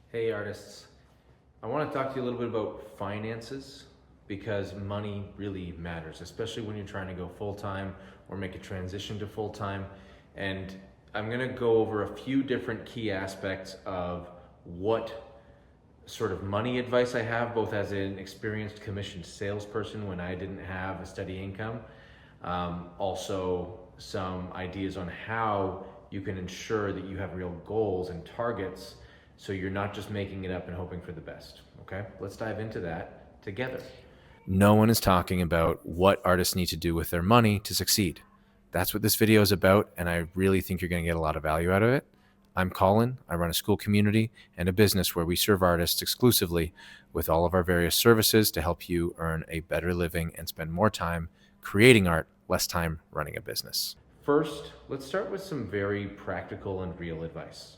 Hey artists, I want to talk to you a little bit about finances because money really matters, especially when you're trying to go full-time or make a transition to full-time. And I'm going to go over a few different key aspects of what sort of money advice I have, both as an experienced commissioned salesperson when I didn't have a steady income. Also some ideas on how you can ensure that you have real goals and targets so you're not just making it up and hoping for the best. Okay, let's dive into that together. No one is talking about what artists need to do with their money to succeed. That's what this video is about, and I really think you're going to get a lot of value out of it. I'm Colin. I run a school community and a business where we serve artists exclusively with all of our various services to help you earn a better living and spend more time creating art, less time running a business. First, let's start with some very practical and real advice.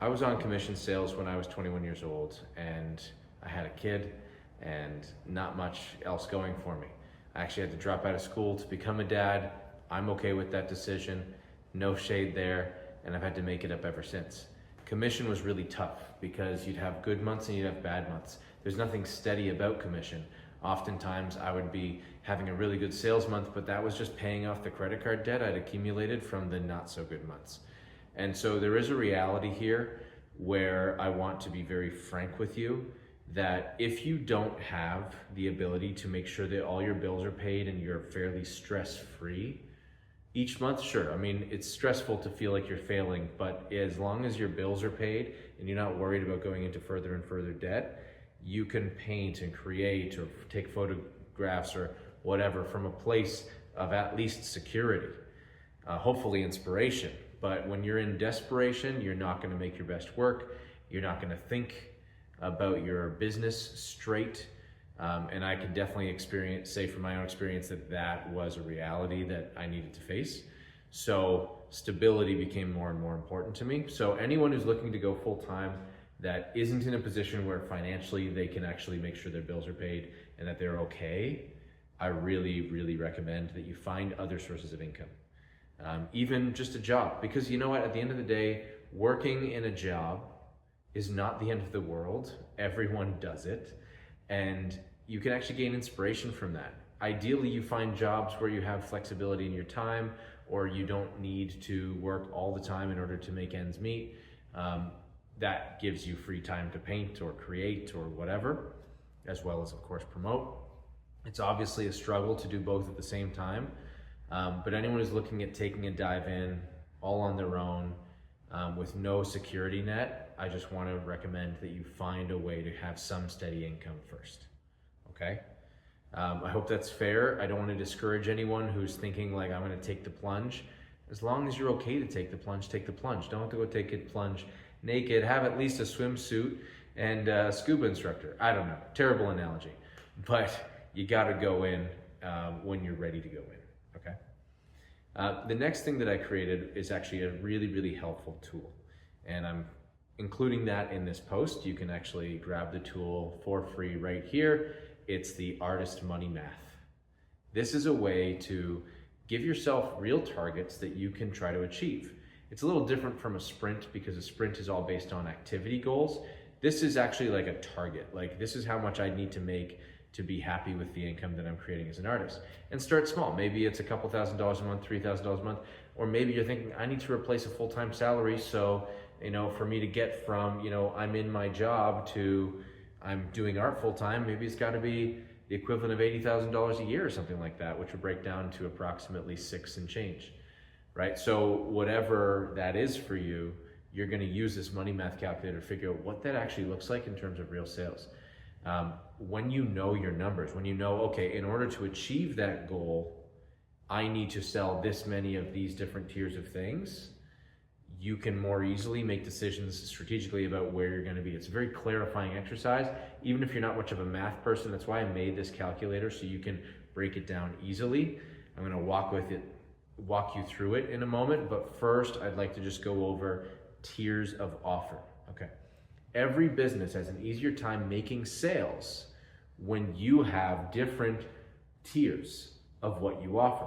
I was on commission sales when I was 21 years old, and I had a kid and not much else going for me. I actually had to drop out of school to become a dad. I'm okay with that decision, no shade there, and I've had to make it up ever since. Commission was really tough because you'd have good months and you'd have bad months. There's nothing steady about commission. Oftentimes I would be having a really good sales month, but that was just paying off the credit card debt I'd accumulated from the not so good months. And so there is a reality here where I want to be very frank with you that if you don't have the ability to make sure that all your bills are paid and you're fairly stress-free each month, sure, I mean, it's stressful to feel like you're failing, but as long as your bills are paid and you're not worried about going into further and further debt, you can paint and create or take photographs or whatever from a place of at least security, hopefully inspiration. But when you're in desperation, you're not going to make your best work. You're not going to think about your business straight. And I can definitely say from my own experience that was a reality that I needed to face. So stability became more and more important to me. So anyone who's looking to go full time that isn't in a position where financially they can actually make sure their bills are paid and that they're okay, I really, really recommend that you find other sources of income. Even just a job, because you know what, at the end of the day, working in a job is not the end of the world. Everyone does it, and you can actually gain inspiration from that. Ideally, you find jobs where you have flexibility in your time, or you don't need to work all the time in order to make ends meet. That gives you free time to paint or create or whatever, as well as, of course, promote. It's obviously a struggle to do both at the same time. But anyone who's looking at taking a dive in all on their own with no security net, I just want to recommend that you find a way to have some steady income first, okay? I hope that's fair. I don't want to discourage anyone who's thinking like, I'm going to take the plunge. As long as you're okay to take the plunge, take the plunge. Don't have to go take a plunge naked. Have at least a swimsuit and a scuba instructor. I don't know, terrible analogy, but you got to go in when you're ready to go in. Okay. The next thing that I created is actually a really, really helpful tool. And I'm including that in this post. You can actually grab the tool for free right here. It's the Artist Money Math. This is a way to give yourself real targets that you can try to achieve. It's a little different from a sprint because a sprint is all based on activity goals. This is actually like a target. Like, this is how much I need to make to be happy with the income that I'm creating as an artist. And start small. Maybe it's a couple $1,000s a month, $3,000 a month, or maybe you're thinking, I need to replace a full-time salary. So, for me to get from, I'm in my job to I'm doing art full-time, maybe it's got to be the equivalent of $80,000 a year or something like that, which would break down to approximately 6 and change, right? So whatever that is for you, you're going to use this money math calculator to figure out what that actually looks like in terms of real sales. When you know your numbers, when you know, okay, in order to achieve that goal, I need to sell this many of these different tiers of things, you can more easily make decisions strategically about where you're going to be. It's a very clarifying exercise, even if you're not much of a math person. That's why I made this calculator, so you can break it down easily. I'm going to walk you through it in a moment, but first I'd like to just go over tiers of offer. Okay. Every business has an easier time making sales when you have different tiers of what you offer.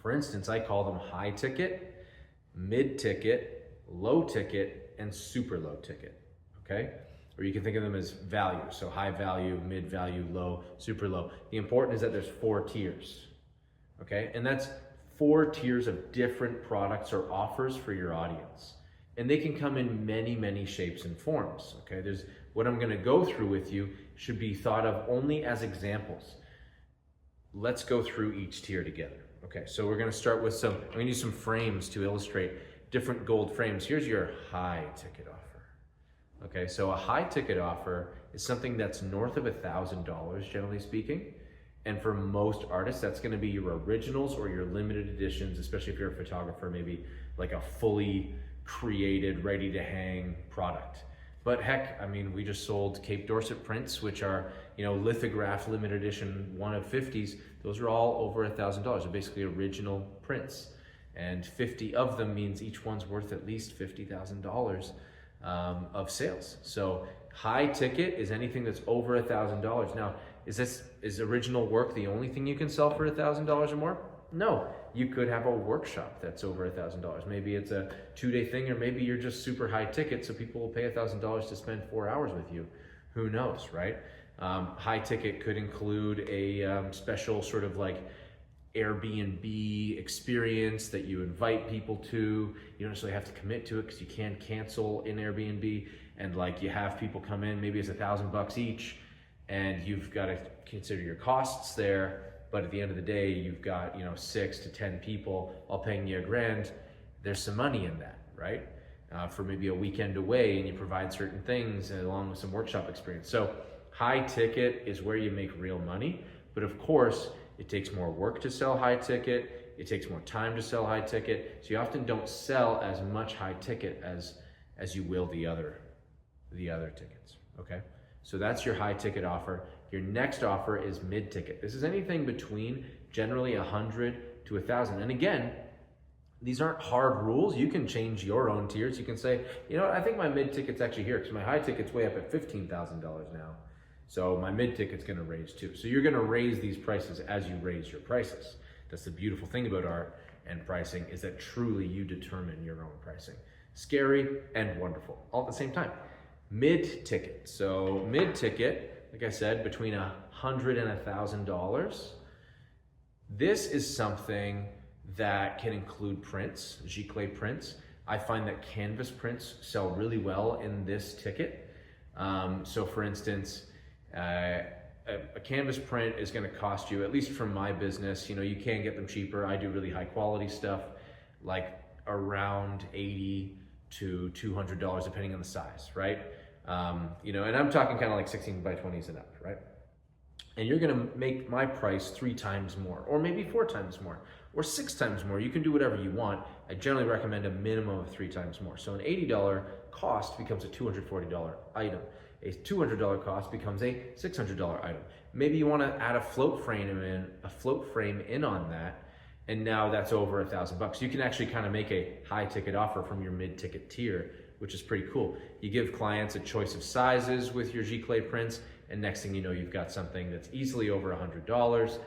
For instance, I call them high ticket, mid ticket, low ticket, and super low ticket. okay? Or you can think of them as values. So high value, mid value, low, super low. The important is that there's 4 tiers, okay? And that's 4 tiers of different products or offers for your audience. And they can come in many, many shapes and forms, okay? There's what I'm gonna go through with you should be thought of only as examples. Let's go through each tier together. Okay, so we're gonna start with I'm gonna use some frames to illustrate different gold frames. Here's your high ticket offer. Okay, so a high ticket offer is something that's north of $1,000, generally speaking. And for most artists, that's gonna be your originals or your limited editions, especially if you're a photographer, maybe like a fully created, ready to hang product. But heck, I mean, we just sold Cape Dorset prints, which are, lithograph limited edition 1 of 50s. Those are all over $1,000. They're basically original prints. And 50 of them means each one's worth at least $50,000 of sales. So high ticket is anything that's over $1,000. Now, is original work the only thing you can sell for $1,000 or more? No, you could have a workshop that's over $1,000. Maybe it's a 2-day thing, or maybe you're just super high ticket, so people will pay $1,000 to spend 4 hours with you. Who knows, right? High ticket could include a special sort of like Airbnb experience that you invite people to. You don't necessarily have to commit to it because you can cancel in Airbnb, and like you have people come in, maybe it's $1,000 each, and you've got to consider your costs there. But at the end of the day, you've got 6 to 10 people all paying you $1,000. There's some money in that, right? For maybe a weekend away, and you provide certain things along with some workshop experience. So high ticket is where you make real money, but of course, it takes more work to sell high ticket. It takes more time to sell high ticket. So you often don't sell as much high ticket as you will the other tickets, okay? So that's your high ticket offer. Your next offer is mid ticket. This is anything between generally 100 to 1,000. And again, these aren't hard rules. You can change your own tiers. You can say, I think my mid ticket's actually here because my high ticket's way up at $15,000 now. So my mid ticket's gonna raise too. So you're gonna raise these prices as you raise your prices. That's the beautiful thing about art and pricing, is that truly you determine your own pricing. Scary and wonderful, all at the same time. Mid ticket. So mid ticket, like I said, between $100 and $1,000. This is something that can include prints, giclée prints. I find that canvas prints sell really well in this ticket. So for instance, a canvas print is going to cost you, at least from my business, you can get them cheaper. I do really high quality stuff, like around $80 to $200 depending on the size, right? And I'm talking kind of like 16 by 20s and up, right? And you're gonna make my price 3 times more, or maybe 4 times more, or 6 times more. You can do whatever you want. I generally recommend a minimum of 3 times more. So an $80 cost becomes a $240 item. A $200 cost becomes a $600 item. Maybe you wanna add a float frame in on that, and now that's over $1,000. You can actually kind of make a high ticket offer from your mid ticket tier, which is pretty cool. You give clients a choice of sizes with your giclée prints, and next thing you know, you've got something that's easily over $100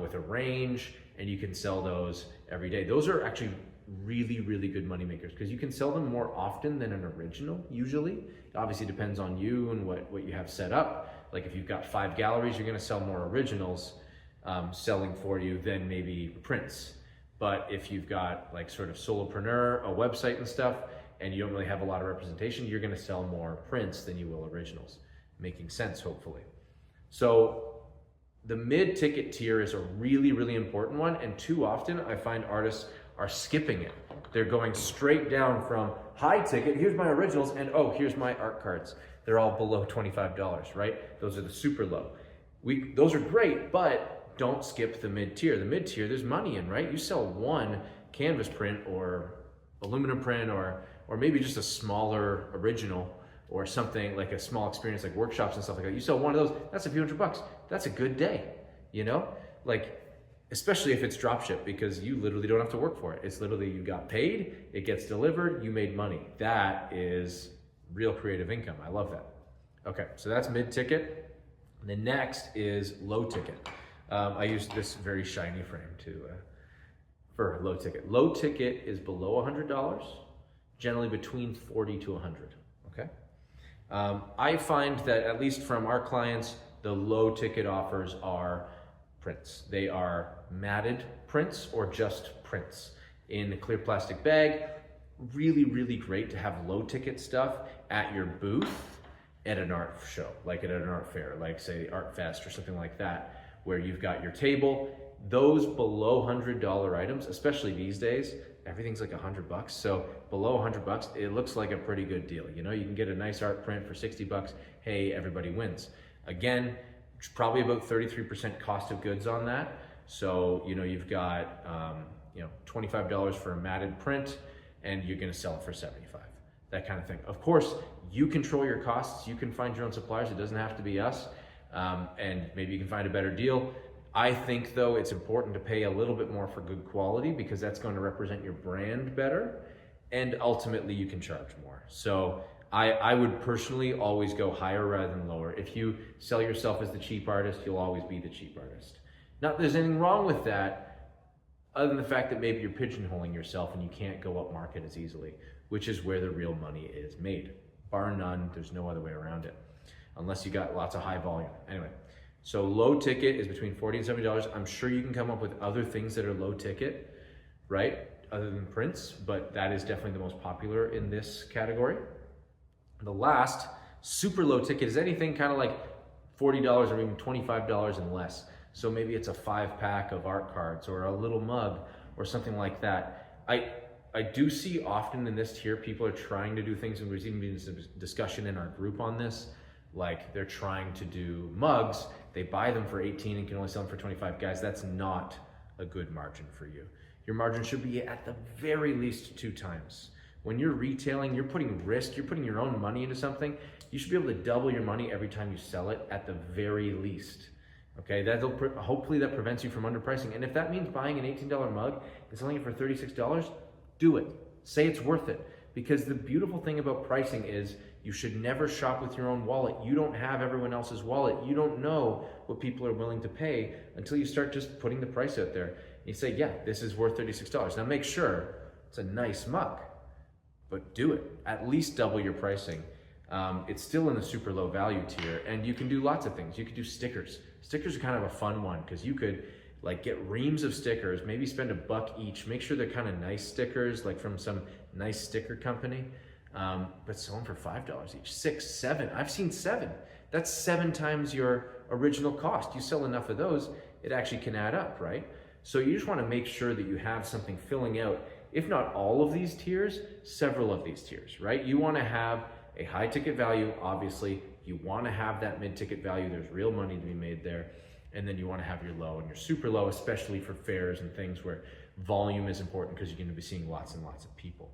with a range, and you can sell those every day. Those are actually really, really good money makers because you can sell them more often than an original, usually. It obviously depends on you and what you have set up. Like if you've got 5 galleries, you're gonna sell more originals selling for you than maybe prints. But if you've got like sort of solopreneur, a website and stuff, and you don't really have a lot of representation, you're gonna sell more prints than you will originals. Making sense, hopefully. So the mid-ticket tier is a really, really important one, and too often I find artists are skipping it. They're going straight down from high ticket, here's my originals, and oh, here's my art cards. They're all below $25, right? Those are the super low. Those are great, but don't skip the mid-tier. The mid-tier, there's money in, right? You sell one canvas print or aluminum print or maybe just a smaller original or something like a small experience like workshops and stuff like that. You sell one of those, that's a few $100. That's a good day, Like, especially if it's dropship, because you literally don't have to work for it. It's literally you got paid, it gets delivered, you made money. That is real creative income. I love that. Okay, so that's mid-ticket. The next is low ticket. I use this very shiny frame for low ticket. Low ticket is below $100, generally between 40 to 100, okay? I find that at least from our clients, the low ticket offers are prints. They are matted prints or just prints in a clear plastic bag. Really, really great to have low ticket stuff at your booth at an art show, like at an art fair, like say Art Fest or something like that, where you've got your table. Those below $100 items, especially these days, everything's like $100. So below $100, it looks like a pretty good deal. You know, you can get a nice art print for $60. Hey, everybody wins. Again, it's probably about 33% cost of goods on that. So, you know, you've got, $25 for a matted print, and you're gonna sell it for 75, that kind of thing. Of course, you control your costs. You can find your own suppliers. It doesn't have to be us. And maybe you can find a better deal. I think though, it's important to pay a little bit more for good quality because that's going to represent your brand better. And ultimately you can charge more. So I would personally always go higher rather than lower. If you sell yourself as the cheap artist, you'll always be the cheap artist. Not that there's anything wrong with that, other than the fact that maybe you're pigeonholing yourself and you can't go up market as easily, which is where the real money is made. Bar none, there's no other way around it, unless you got lots of high volume. Anyway, so low ticket is between $40 and $70. I'm sure you can come up with other things that are low ticket, right? Other than prints, but that is definitely the most popular in this category. The last super low ticket is anything kind of like $40 or even $25 and less. So maybe it's a 5-pack of art cards or a little mug or something like that. I do see often in this tier, people are trying to do things, and there's even been some discussion in our group on this, like they're trying to do mugs, they buy them for 18 and can only sell them for 25. Guys, that's not a good margin for you. Your margin should be at the very least 2 times. When you're retailing, you're putting risk, you're putting your own money into something, you should be able to double your money every time you sell it at the very least. Okay, hopefully that prevents you from underpricing. And if that means buying an $18 mug and selling it for $36, do it. Say it's worth it. Because the beautiful thing about pricing is you should never shop with your own wallet. You don't have everyone else's wallet. You don't know what people are willing to pay until you start just putting the price out there. And you say, yeah, this is worth $36. Now make sure it's a nice mug, but do it. At least double your pricing. It's still in the super low value tier, and you can do lots of things. You could do stickers. Stickers are kind of a fun one because you could like get reams of stickers, maybe spend $1 each, make sure they're kind of nice stickers, like from some nice sticker company, but sell them for $5 each, 6, 7. I've seen 7. That's 7 times your original cost. You sell enough of those, it actually can add up, right? So you just want to make sure that you have something filling out, if not all of these tiers, several of these tiers, right? You want to have a high ticket value, obviously. You want to have that mid ticket value. There's real money to be made there. And then you want to have your low and your super low, especially for fairs and things where volume is important because you're going to be seeing lots and lots of people.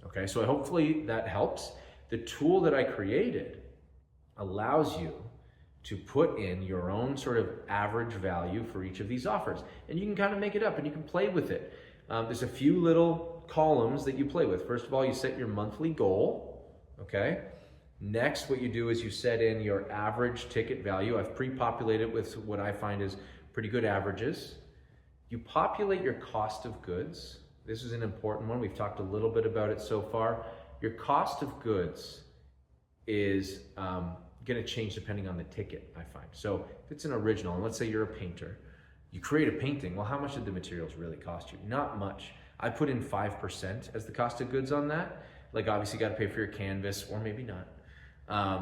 Okay, so hopefully that helps. The tool that I created allows you to put in your own sort of average value for each of these offers. And you can kind of make it up and you can play with it. There's a few little columns that you play with. First of all, you set your monthly goal, okay? Next, what you do is you set in your average ticket value. I've pre-populated with what I find is pretty good averages. You populate your cost of goods. This is an important one. We've talked a little bit about it so far. Your cost of goods is going to change depending on the ticket, I find. So if it's an original, and let's say you're a painter, you create a painting. Well, how much did the materials really cost you? Not much. I put in 5% as the cost of goods on that. Like obviously you got to pay for your canvas, or maybe not.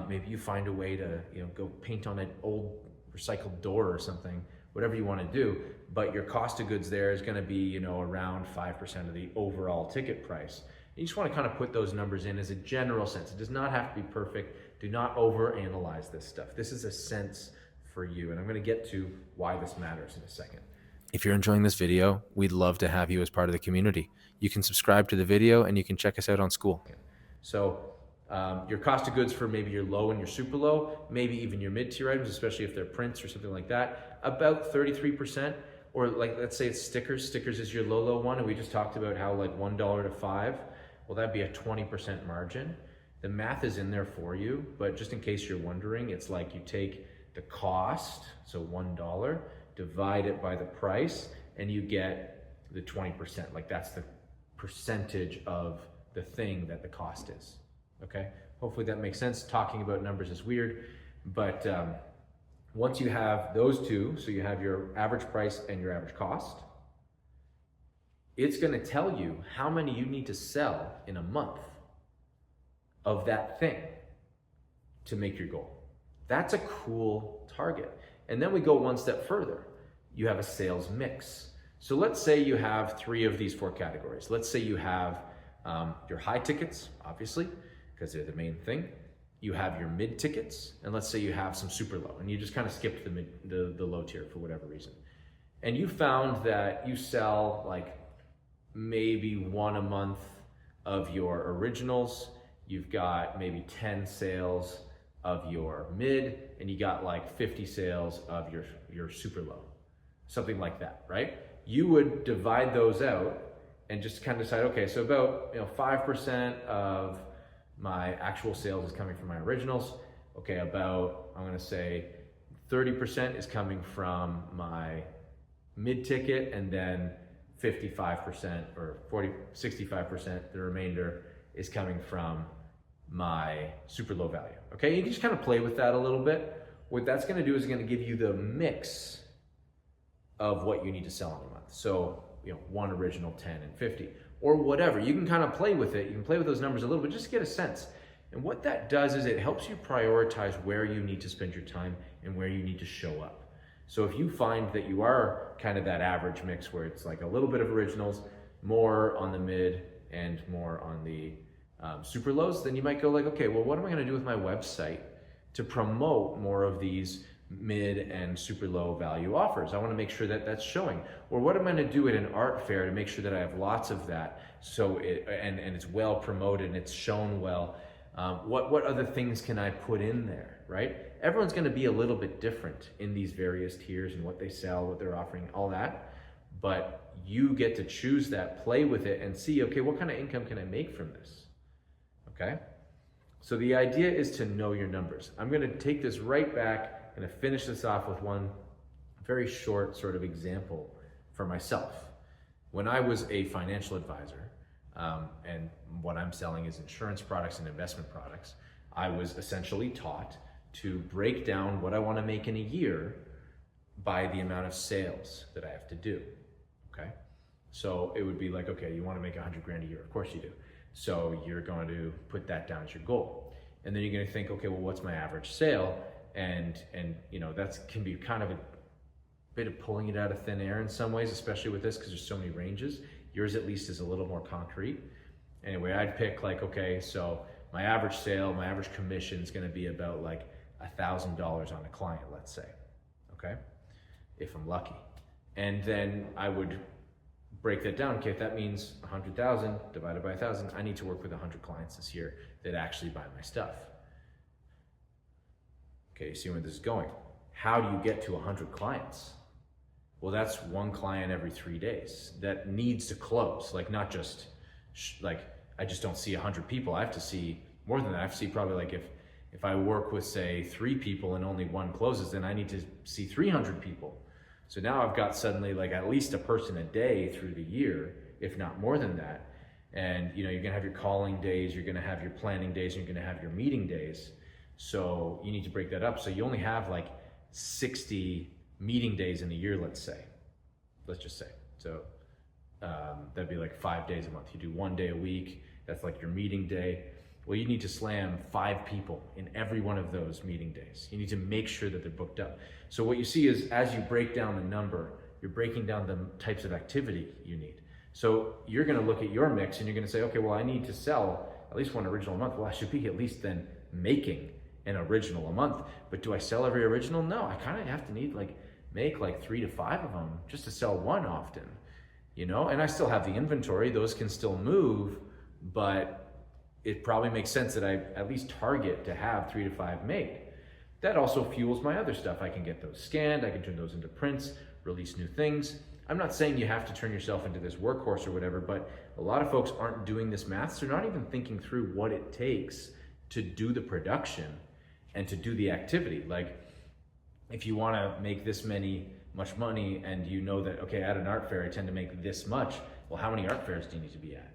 Maybe you find a way to, go paint on an old recycled door or something, whatever you want to do. But your cost of goods there is going to be, around 5% of the overall ticket price. You just want to kind of put those numbers in as a general sense. It does not have to be perfect. Do not overanalyze this stuff. This is a sense for you. And I'm going to get to why this matters in a second. If you're enjoying this video, we'd love to have you as part of the community. You can subscribe to the video and you can check us out on School. So your cost of goods for maybe your low and your super low, maybe even your mid-tier items, especially if they're prints or something like that, about 33%. Or like, let's say it's stickers. Stickers is your low one, and we just talked about how like $1 to $5. Well, that'd be a 20% margin. The math is in there for you, but just in case you're wondering, it's like you take the cost, so $1, divide it by the price, and you get the 20%. Like that's the percentage of the thing that the cost is. Okay, Hopefully that makes sense. Talking about numbers is weird, but once you have those two, so you have your average price and your average cost, it's going to tell you how many you need to sell in a month of that thing to make your goal. That's a cool target. And then we go one step further. You have a sales mix. So let's say you have 3 of these 4 categories. Let's say you have your high tickets, obviously, because they're the main thing. You have your mid tickets, and let's say you have some super low, and you just kind of skipped the low tier for whatever reason. And you found that you sell like maybe 1 a month of your originals. You've got maybe 10 sales of your mid, and you got like 50 sales of your super low, something like that, right? You would divide those out and just kind of decide, okay, so about 5% of my actual sales is coming from my originals. Okay, about, I'm gonna say 30% is coming from my mid ticket, and then 55% or 65%, the remainder is coming from my super low value. Okay, you can just kind of play with that a little bit. What that's gonna do is gonna give you the mix of what you need to sell in a month. So, 1 original, 10 and 50, or whatever. You can kind of play with it. You can play with those numbers a little bit, just to get a sense. And what that does is it helps you prioritize where you need to spend your time and where you need to show up. So if you find that you are kind of that average mix where it's like a little bit of originals, more on the mid and more on the super lows, then you might go like, okay, well, what am I gonna do with my website to promote more of these mid and super low value offers? I want to make sure that that's showing. Or what am I going to do at an art fair to make sure that I have lots of that, so and it's well promoted and it's shown well. What other things can I put in there, right? Everyone's going to be a little bit different in these various tiers and what they sell, what they're offering, all that. But you get to choose that, play with it, and see, okay, what kind of income can I make from this? Okay? So the idea is to know your numbers. I'm going to take this right back and finish this off with one very short sort of example for myself. When I was a financial advisor, and what I'm selling is insurance products and investment products, I was essentially taught to break down what I want to make in a year by the amount of sales that I have to do, okay? So it would be like, okay, you want to make 100 grand a year, of course you do. So you're going to put that down as your goal. And then you're going to think, okay, well, what's my average sale? And that can be kind of a bit of pulling it out of thin air in some ways, especially with this, because there's so many ranges. Yours at least is a little more concrete. Anyway, I'd pick like, okay, so my average sale, my average commission is going to be about like $1,000 on a client, let's say, okay, if I'm lucky. And then I would break that down. Okay, if that means 100,000 divided by 1,000, I need to work with 100 clients this year that actually buy my stuff. Okay, you see where this is going. How do you get to 100 clients? Well, that's 1 client every 3 days that needs to close. Like, not just like, I just don't see 100 people. I have to see more than that. I have to see probably like if I work with say 3 people and only 1 closes, then I need to see 300 people. So now I've got suddenly like at least a person a day through the year, if not more than that. And you're gonna have your calling days, you're gonna have your planning days, and you're gonna have your meeting days. So you need to break that up. So you only have like 60 meeting days in a year, let's just say. So that'd be like 5 days a month. You do 1 day a week, that's like your meeting day. Well, you need to slam 5 people in every one of those meeting days. You need to make sure that they're booked up. So what you see is as you break down the number, you're breaking down the types of activity you need. So you're gonna look at your mix and you're gonna say, okay, well, I need to sell at least 1 original a month. Well, I should be at least then making an original a month. But do I sell every original? No, I kind of have to make like 3 to 5 of them just to sell 1 often, and I still have the inventory. Those can still move, but it probably makes sense that I at least target to have 3 to 5 made. That also fuels my other stuff. I can get those scanned, I can turn those into prints, release new things. I'm not saying you have to turn yourself into this workhorse or whatever, but a lot of folks aren't doing this math. So they're not even thinking through what it takes to do the production and to do the activity. Like, if you want to make this much money and you know that, okay, at an art fair I tend to make this much, well, how many art fairs do you need to be at?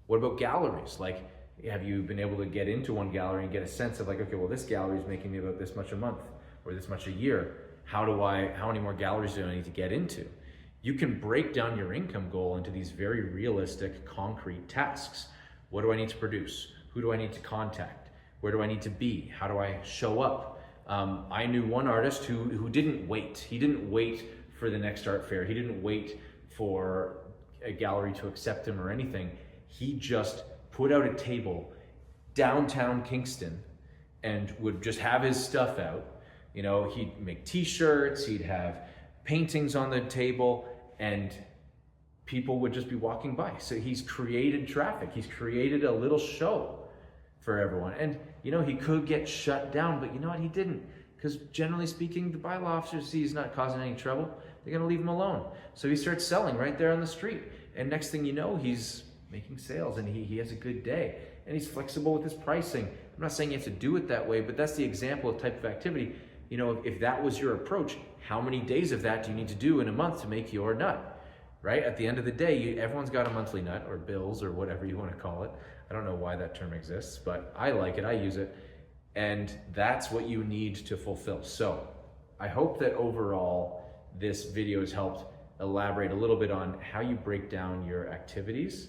What about galleries? Like, Have you been able to get into one gallery and get a sense of like, okay, well, this gallery is making me about this much a month or this much a year. How many more galleries do I need to get into? You can break down your income goal into these very realistic, concrete tasks. What do I need to produce? Who do I need to contact? Where do I need to be? How do I show up? I knew one artist who didn't wait. He didn't wait for the next art fair. He didn't wait for a gallery to accept him or anything. He just put out a table downtown Kingston and would just have his stuff out. You know, he'd make t-shirts, he'd have paintings on the table, and people would just be walking by. So he's created traffic. He's created a little show for everyone. And, you know, he could get shut down, but you know what? He didn't. Because generally speaking, the bylaw officers see he's not causing any trouble. They're going to leave him alone. So he starts selling right there on the street. And next thing you know, he's making sales and he has a good day. And he's flexible with his pricing. I'm not saying you have to do it that way, but that's the example of type of activity. You know, if that was your approach, how many days of that do you need to do in a month to make your nut, right? At the end of the day, everyone's got a monthly nut or bills or whatever you want to call it. I don't know why that term exists, but I like it, I use it. And that's what you need to fulfill. So I hope that overall this video has helped elaborate a little bit on how you break down your activities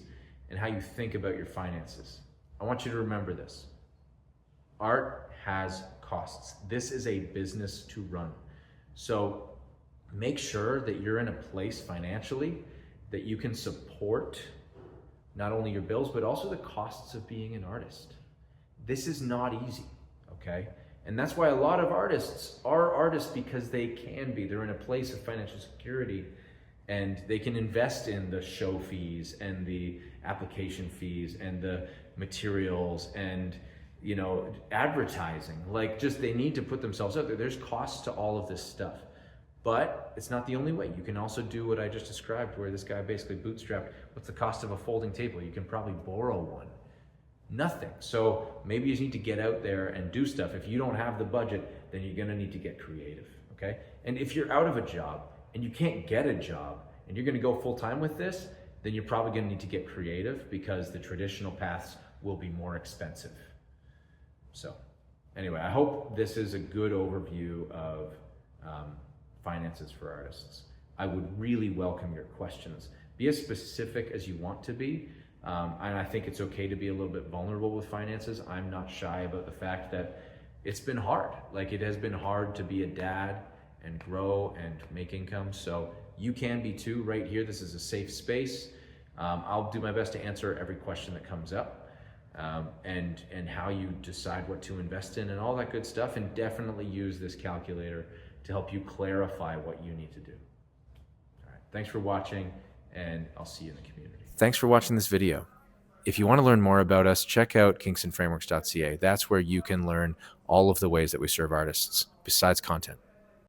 and how you think about your finances. I want you to remember this. Art has costs. This is a business to run. So make sure that you're in a place financially that you can support not only your bills, but also the costs of being an artist. This is not easy, okay? And that's why a lot of artists are artists, because they can be. They're in a place of financial security and they can invest in the show fees and the application fees and the materials and, you know, advertising. Like, just they need to put themselves out there. There's costs to all of this stuff. But it's not the only way. You can also do what I just described, where this guy basically bootstrapped. What's the cost of a folding table? You can probably borrow one. Nothing. So maybe you need to get out there and do stuff. If you don't have the budget, then you're gonna need to get creative, okay? And if you're out of a job and you can't get a job and you're gonna go full time with this, then you're probably gonna need to get creative, because the traditional paths will be more expensive. So anyway, I hope this is a good overview of finances for artists. I would really welcome your questions. Be as specific as you want to be. And I think it's okay to be a little bit vulnerable with finances. I'm not shy about the fact that it's been hard. Like, it has been hard to be a dad and grow and make income. So you can be too right here. This is a safe space. I'll do my best to answer every question that comes up, and how you decide what to invest in and all that good stuff. And definitely use this calculator to help you clarify what you need to do. All right, thanks for watching, and I'll see you in the community. Thanks for watching this video. If you want to learn more about us, check out kingstonframeworks.ca. That's where you can learn all of the ways that we serve artists besides content.